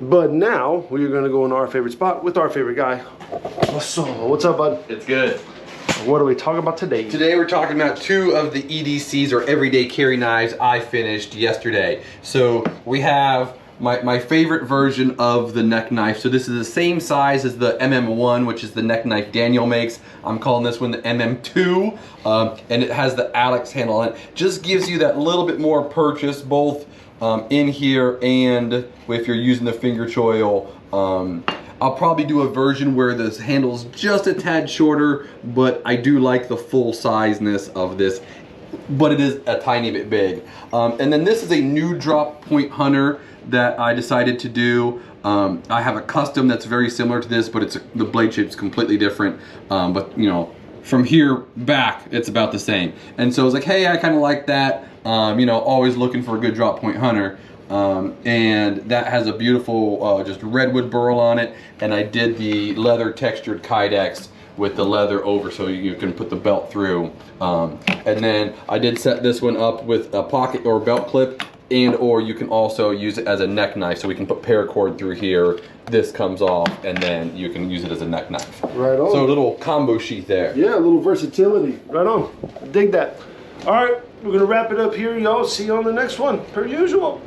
But now we are gonna go in our favorite spot with our favorite guy. So, what's up, bud? It's good. What are we talking about today? Today we're talking about two of the EDCs, or everyday carry knives, I finished yesterday. So we have my favorite version of the neck knife. So this is the same size as the MM1, which is the neck knife Daniel makes. I'm calling this one the MM2, and it has the Alex handle on it. Just gives you that little bit more purchase, both in here and if you're using the finger choil. I'll probably do a version where this handle's just a tad shorter, but I do like the full sizeness of this, but it is a tiny bit big. And then this is a new drop point hunter that I decided to do. I have a custom that's very similar to this, but the blade shape's completely different. But you know, from here back, it's about the same. And so I was like, hey, I kind of like that. You know, always looking for a good drop point hunter. And that has a beautiful just redwood burl on it, and I did the leather textured Kydex with the leather over so you can put the belt through. And then I did set this one up with a pocket or belt clip, and or you can also use it as a neck knife, so we can put paracord through here. This comes off, and then you can use it as a neck knife. Right on. So a little combo sheath there. Yeah, a little versatility. Right on. Dig that. All right, we're gonna wrap it up here, y'all. See you on the next one, per usual.